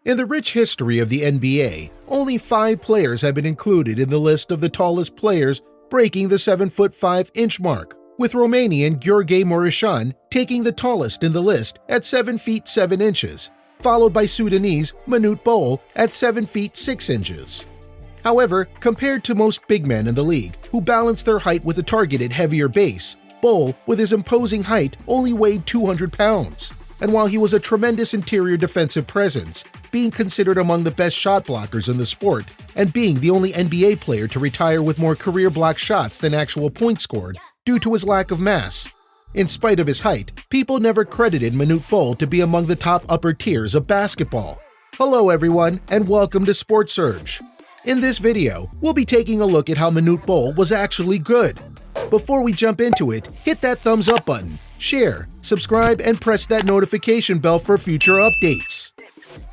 In the rich history of the NBA, only 5 players have been included in the list of the tallest players breaking the 7'5" mark, with Romanian Gheorge Muresan taking the tallest in the list at 7 feet 7 inches, followed by Sudanese Manute Bol at 7 feet 6 inches. However, compared to most big men in the league, who balance their height with a targeted heavier base, Bol, with his imposing height, only weighed 200 pounds. And while he was a tremendous interior defensive presence, being considered among the best shot blockers in the sport, and being the only NBA player to retire with more career block shots than actual points scored due to his lack of mass. In spite of his height, people never credited Manute Bol to be among the top upper tiers of basketball. Hello everyone, and welcome to Sports Surge. In this video, we'll be taking a look at how Manute Bol was actually good. Before we jump into it, hit that thumbs up button, share, subscribe, and press that notification bell for future updates.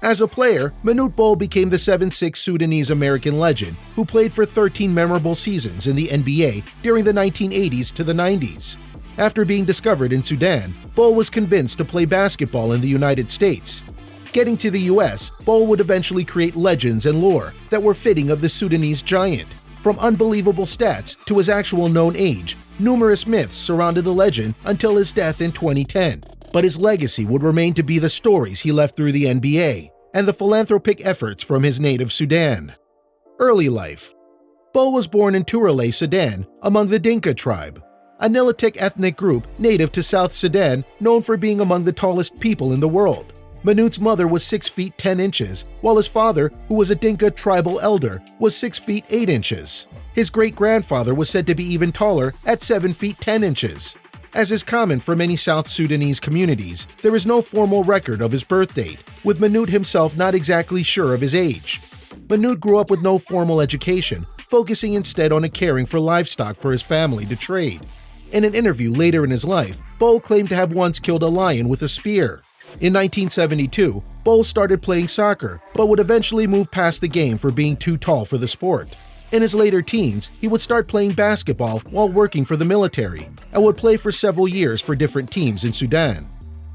As a player, Manute Bol became the 7'6" Sudanese-American legend who played for 13 memorable seasons in the NBA during the 1980s to the 90s. After being discovered in Sudan, Bol was convinced to play basketball in the United States. Getting to the US, Bol would eventually create legends and lore that were fitting of the Sudanese giant. From unbelievable stats to his actual known age, numerous myths surrounded the legend until his death in 2010. But his legacy would remain to be the stories he left through the NBA and the philanthropic efforts from his native Sudan. Early life. Bol was born in Turale, Sudan, among the Dinka tribe, a Nilotic ethnic group native to South Sudan known for being among the tallest people in the world. Manute's mother was 6 feet 10 inches, while his father, who was a Dinka tribal elder, was 6 feet 8 inches. His great-grandfather was said to be even taller at 7 feet 10 inches. As is common for many South Sudanese communities, there is no formal record of his birth date, with Manute himself not exactly sure of his age. Manute grew up with no formal education, focusing instead on caring for livestock for his family to trade. In an interview later in his life, Bol claimed to have once killed a lion with a spear. In 1972, Bol started playing soccer, but would eventually move past the game for being too tall for the sport. In his later teens, he would start playing basketball while working for the military, and would play for several years for different teams in Sudan.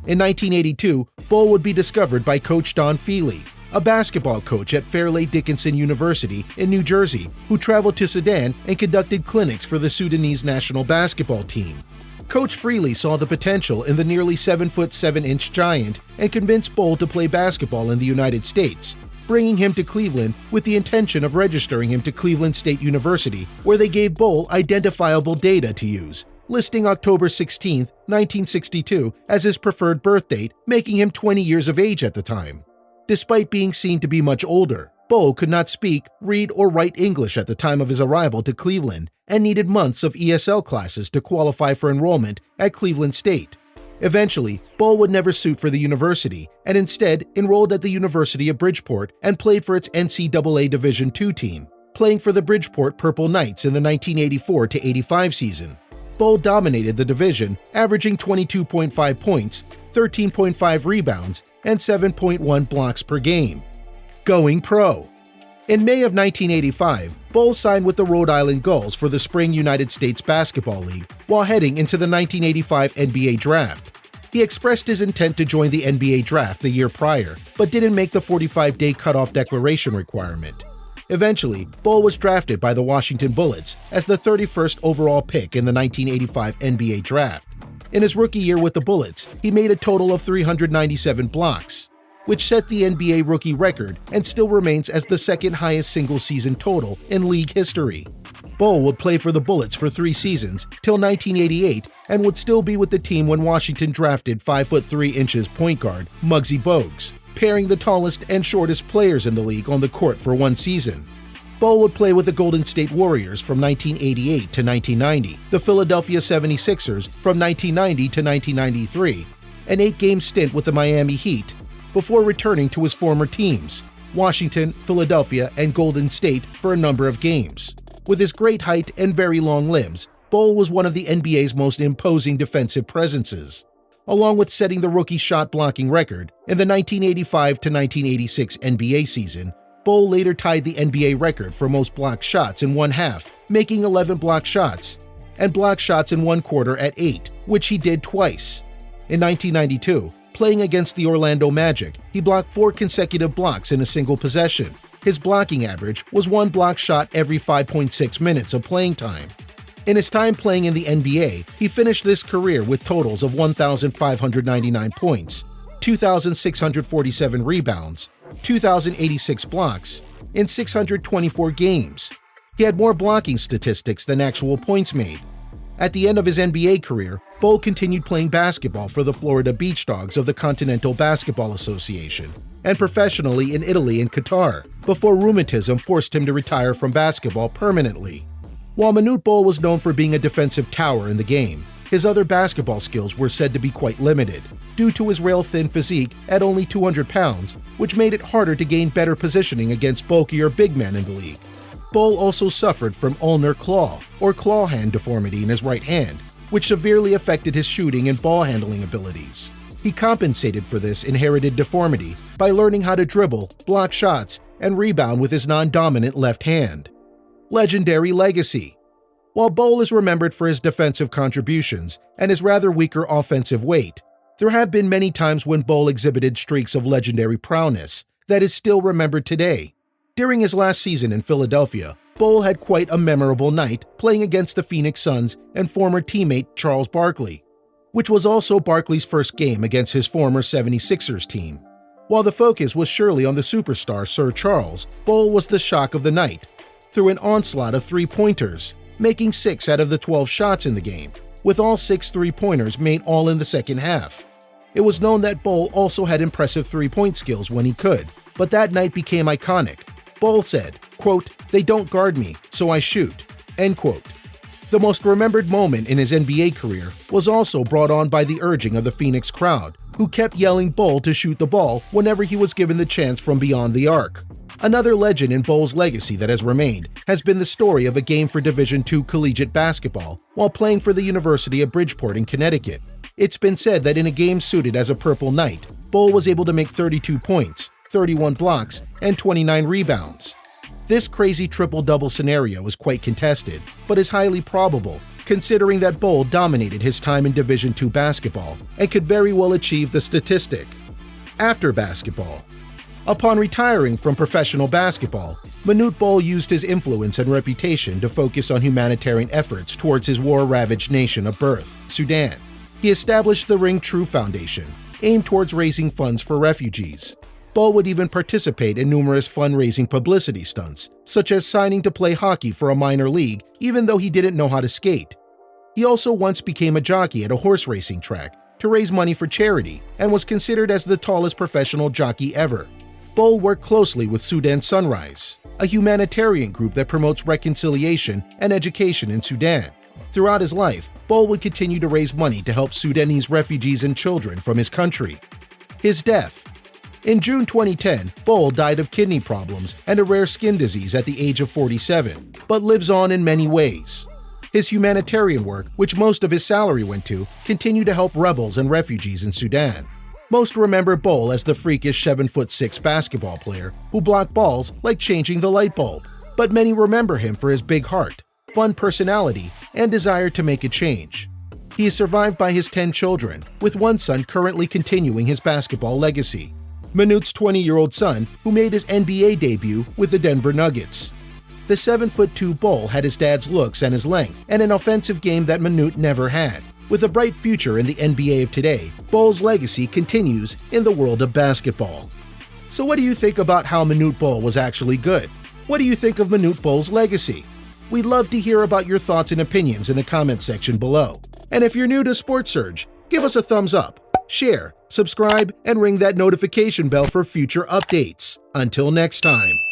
In 1982, Bol would be discovered by Coach Don Feely, a basketball coach at Fairleigh Dickinson University in New Jersey, who traveled to Sudan and conducted clinics for the Sudanese national basketball team. Coach Freely saw the potential in the nearly 7'7" giant and convinced Bol to play basketball in the United States, bringing him to Cleveland with the intention of registering him to Cleveland State University, where they gave Bol identifiable data to use, listing October 16, 1962 as his preferred birth date, making him 20 years of age at the time. Despite being seen to be much older, Bol could not speak, read, or write English at the time of his arrival to Cleveland and needed months of ESL classes to qualify for enrollment at Cleveland State. Eventually, Bol would never suit for the university and instead enrolled at the University of Bridgeport and played for its NCAA Division II team, playing for the Bridgeport Purple Knights in the 1984-85 season. Bol dominated the division, averaging 22.5 points, 13.5 rebounds, and 7.1 blocks per game. Going pro. In May of 1985, Bol signed with the Rhode Island Gulls for the Spring United States Basketball League while heading into the 1985 NBA Draft. He expressed his intent to join the NBA Draft the year prior, but didn't make the 45-day cutoff declaration requirement. Eventually, Bol was drafted by the Washington Bullets as the 31st overall pick in the 1985 NBA Draft. In his rookie year with the Bullets, he made a total of 397 blocks, which set the NBA rookie record and still remains as the second highest single-season total in league history. Bol would play for the Bullets for 3 seasons till 1988 and would still be with the team when Washington drafted 5'3" point guard Muggsy Bogues, pairing the tallest and shortest players in the league on the court for 1 season. Bol would play with the Golden State Warriors from 1988 to 1990, the Philadelphia 76ers from 1990 to 1993, an 8-game stint with the Miami Heat, before returning to his former teams, Washington, Philadelphia, and Golden State for a number of games. With his great height and very long limbs, Bol was one of the NBA's most imposing defensive presences. Along with setting the rookie shot blocking record in the 1985 to 1986 NBA season, Bol later tied the NBA record for most blocked shots in one half, making 11 blocked shots, and blocked shots in one quarter at 8, which he did twice. In 1992, Playing against the Orlando Magic, he blocked 4 consecutive blocks in a single possession. His blocking average was 1 block shot every 5.6 minutes of playing time. In his time playing in the NBA, he finished this career with totals of 1,599 points, 2,647 rebounds, 2,086 blocks, in 624 games. He had more blocking statistics than actual points made. At the end of his NBA career, Bol continued playing basketball for the Florida Beach Dogs of the Continental Basketball Association and professionally in Italy and Qatar, before rheumatism forced him to retire from basketball permanently. While Manute Bol was known for being a defensive tower in the game, his other basketball skills were said to be quite limited, due to his rail-thin physique at only 200 pounds, which made it harder to gain better positioning against bulkier big men in the league. Bol also suffered from ulnar claw, or claw hand deformity in his right hand, which severely affected his shooting and ball handling abilities. He compensated for this inherited deformity by learning how to dribble, block shots, and rebound with his non-dominant left hand. Legendary legacy. While Bol is remembered for his defensive contributions and his rather weaker offensive weight, there have been many times when Bol exhibited streaks of legendary prowess that is still remembered today. During his last season in Philadelphia, Bol had quite a memorable night playing against the Phoenix Suns and former teammate Charles Barkley, which was also Barkley's first game against his former 76ers team. While the focus was surely on the superstar Sir Charles, Bol was the shock of the night, through an onslaught of three-pointers, making 6 out of the 12 shots in the game, with all 6 three-pointers made all in the second half. It was known that Bol also had impressive three-point skills when he could, but that night became iconic. Bol said, quote, "They don't guard me, so I shoot," end quote. The most remembered moment in his NBA career was also brought on by the urging of the Phoenix crowd, who kept yelling Bol to shoot the ball whenever he was given the chance from beyond the arc. Another legend in Bol's legacy that has remained has been the story of a game for Division II collegiate basketball while playing for the University of Bridgeport in Connecticut. It's been said that in a game suited as a Purple Knight, Bol was able to make 32 points, 31 blocks, and 29 rebounds. This crazy triple-double scenario is quite contested, but is highly probable, considering that Bol dominated his time in Division II basketball and could very well achieve the statistic. After basketball. Upon retiring from professional basketball, Manute Bol used his influence and reputation to focus on humanitarian efforts towards his war-ravaged nation of birth, Sudan. He established the Ring True Foundation, aimed towards raising funds for refugees. Bol would even participate in numerous fundraising publicity stunts, such as signing to play hockey for a minor league even though he didn't know how to skate. He also once became a jockey at a horse racing track to raise money for charity and was considered as the tallest professional jockey ever. Bol worked closely with Sudan Sunrise, a humanitarian group that promotes reconciliation and education in Sudan. Throughout his life, Bol would continue to raise money to help Sudanese refugees and children from his country. His death. In June 2010, Bol died of kidney problems and a rare skin disease at the age of 47, but lives on in many ways. His humanitarian work, which most of his salary went to, continued to help rebels and refugees in Sudan. Most remember Bol as the freakish 7'6" basketball player who blocked balls like changing the light bulb, but many remember him for his big heart, fun personality, and desire to make a change. He is survived by his 10 children, with one son currently continuing his basketball legacy. Manute's 20-year-old son, who made his NBA debut with the Denver Nuggets. The 7'2" Bol had his dad's looks and his length, and an offensive game that Manute never had. With a bright future in the NBA of today, Bol's legacy continues in the world of basketball. So what do you think about how Manute Bol was actually good? What do you think of Manute Bol's legacy? We'd love to hear about your thoughts and opinions in the comments section below. And if you're new to Sports Surge, give us a thumbs up, share, subscribe, and ring that notification bell for future updates. Until next time.